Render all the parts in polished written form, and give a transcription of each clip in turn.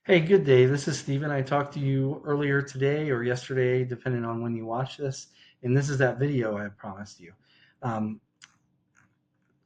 Hey, good day. This is Steven. I talked to you earlier today or yesterday, depending on when you watch this. And this is that video I promised you. Um,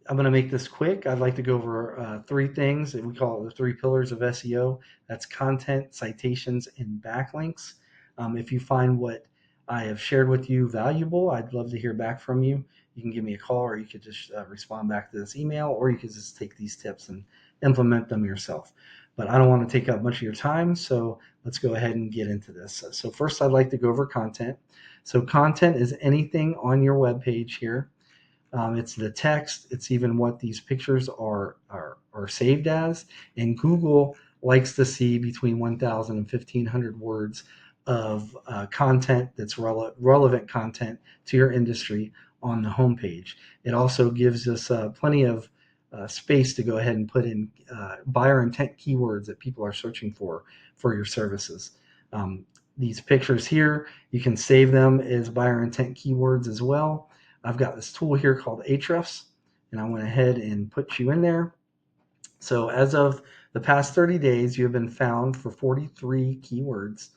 I'm going to make this quick. I'd like to go over three things that we call it the three pillars of SEO. That's content, citations, and backlinks. If you find what I have shared with you valuable, I'd love to hear back from you. You can give me a call, or you could just respond back to this email, or you could just take these tips and implement them yourself. But I don't want to take up much of your time, so let's go ahead and get into this. So first, I'd like to go over content. So content is anything on your web page here. It's the text. It's even what these pictures are saved as. And Google likes to see between 1,000 and 1,500 words of content that's relevant content to your industry on the homepage. It also gives us plenty of space to go ahead and put in buyer intent keywords that people are searching for your services. These pictures here, you can save them as buyer intent keywords as well. I've got this tool here called Ahrefs, and I went ahead and put you in there. So as of the past 30 days, you have been found for 43 keywords,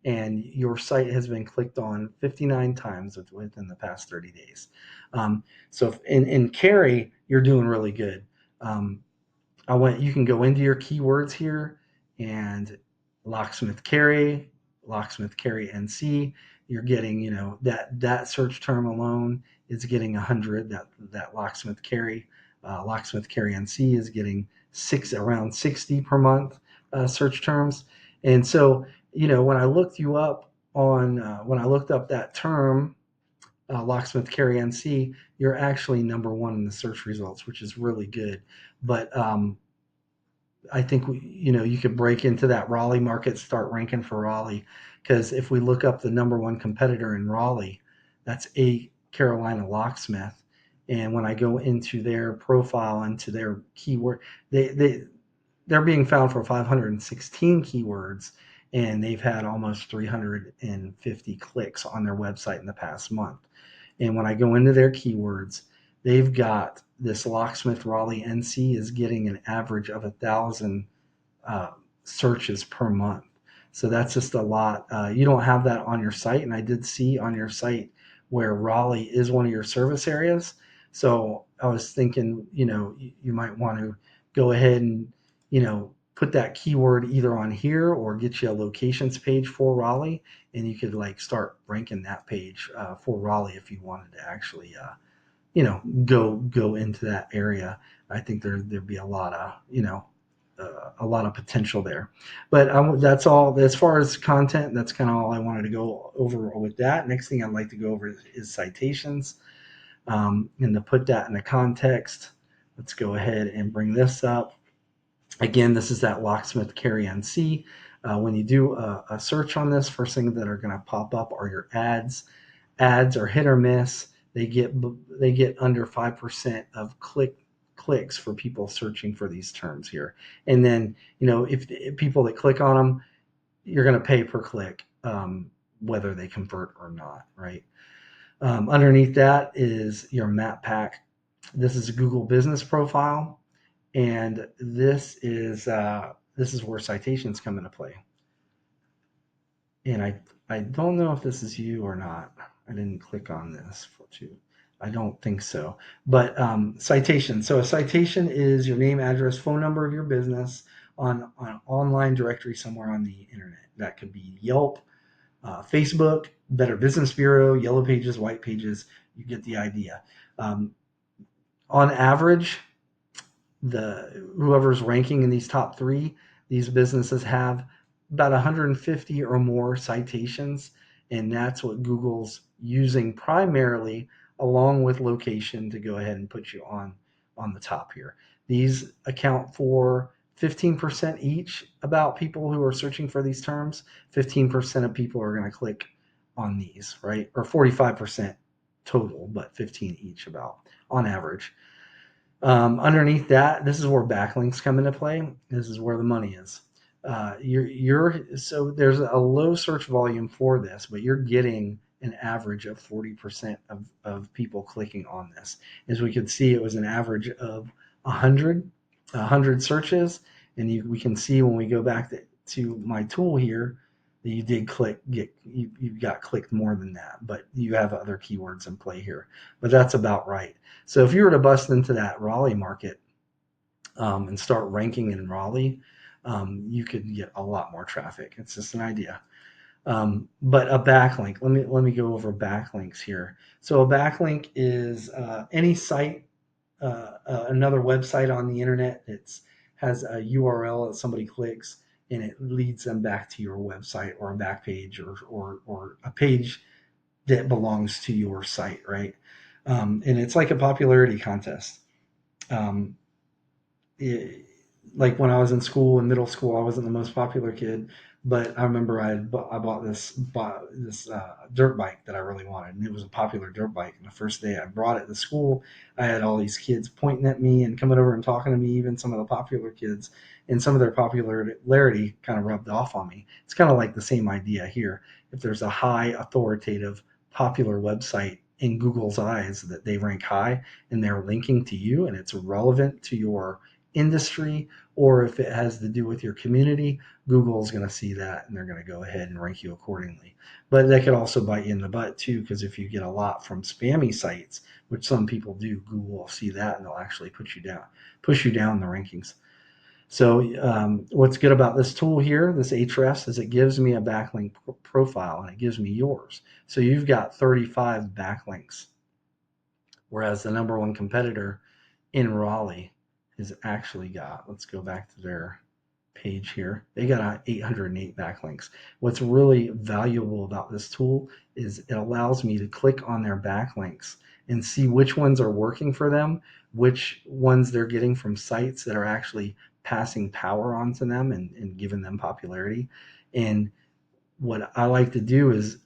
and your site has been clicked on 59 times within the past 30 days. So in Cary, you're doing really good. Um, you can go into your keywords here and Locksmith Cary, Locksmith Cary NC. You're getting, that search term alone is getting 100. That Locksmith Cary NC is getting around 60 per month search terms. And so, when I looked you up when I looked up that term, Locksmith Cary NC, you're actually number one in the search results, which is really good. But I think you could break into that Raleigh market, start ranking for Raleigh, because if we look up the number one competitor in Raleigh, that's a Carolina Locksmith. And when I go into their profile, into their keyword, they're being found for 516 keywords, and they've had almost 350 clicks on their website in the past month. And when I go into their keywords, they've got this Locksmith Raleigh NC is getting an average of 1,000 uh, searches per month. So that's just a lot. You don't have that on your site, and I did see on your site where Raleigh is one of your service areas. So I was thinking, you might want to go ahead and, put that keyword either on here or get you a locations page for Raleigh, and you could like start ranking that page for Raleigh if you wanted to actually, go into that area. I think there'd be a lot of potential there. But that's all. As far as content, that's kind of all I wanted to go over with that. Next thing I'd like to go over is citations. And to put that in the context, let's go ahead and bring this up. Again, this is that Locksmith Cary NC. When you do a search on this, first thing that are going to pop up are your ads. Ads are hit or miss. They get under 5% of clicks for people searching for these terms here. And then, if people that click on them, you're going to pay per click, whether they convert or not, right? Underneath that is your map pack. This is a Google Business Profile, and this is where citations come into play. And I don't know if this is you or not. I didn't click on this for two. I don't think so. But citation. So a citation is your name, address, phone number of your business on an online directory somewhere on the internet. That could be Yelp, Facebook, Better Business Bureau, Yellow Pages, White Pages. You get the idea. Um, on average, whoever's ranking in these top three, these businesses have about 150 or more citations, and that's what Google's using primarily, along with location, to go ahead and put you on the top here. These account for 15% each about people who are searching for these terms. 15% of people are going to click on these, right? Or 45% total, but 15 each about on average. Underneath that, this is where backlinks come into play. This is where the money is. So there's a low search volume for this, but you're getting an average of 40% of people clicking on this. As we could see, it was an average of 100 searches, and we can see when we go back to my tool here, you did you got clicked more than that, but you have other keywords in play here. But that's about right. So if you were to bust into that Raleigh market and start ranking in Raleigh, you could get a lot more traffic. It's just an idea. But a backlink. Let me go over backlinks here. So a backlink is any site, another website on the internet that has a URL that somebody clicks and it leads them back to your website or a back page or a page that belongs to your site, right? And it's like a popularity contest. Um, it, like when I was in school, in middle school, I wasn't the most popular kid, but I remember I bought this dirt bike that I really wanted, and it was a popular dirt bike. And the first day I brought it to school, I had all these kids pointing at me and coming over and talking to me, even some of the popular kids, and some of their popularity kind of rubbed off on me. It's kind of like the same idea here. If there's a high authoritative popular website in Google's eyes that they rank high and they're linking to you and it's relevant to your industry, or if it has to do with your community, Google's going to see that and they're going to go ahead and rank you accordingly. But that could also bite you in the butt too, because if you get a lot from spammy sites, which some people do, Google will see that and they'll actually push you down the rankings. So what's good about this tool here, this Ahrefs, is it gives me a backlink profile and it gives me yours. So you've got 35 backlinks, whereas the number one competitor in Raleigh has actually got, let's go back to their page here, they got 808 backlinks. What's really valuable about this tool is it allows me to click on their backlinks and see which ones are working for them, which ones they're getting from sites that are actually passing power onto them and giving them popularity. And what I like to do is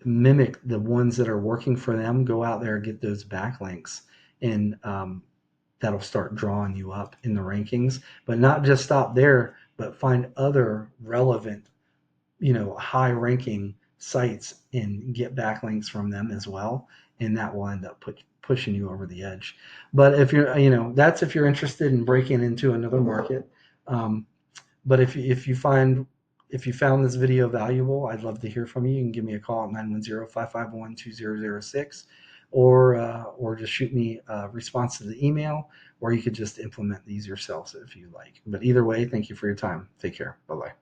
mimic the ones that are working for them, go out there and get those backlinks, and that'll start drawing you up in the rankings. But not just stop there, but find other relevant, high ranking sites and get backlinks from them as well. And that will end up pushing you over the edge. But if you're, that's if you're interested in breaking into another market. Um, but if you found this video valuable, I'd love to hear from you. You can give me a call at 910-551-2006, or just shoot me a response to the email, or you could just implement these yourselves if you like. But either way, thank you for your time. Take care. Bye-bye.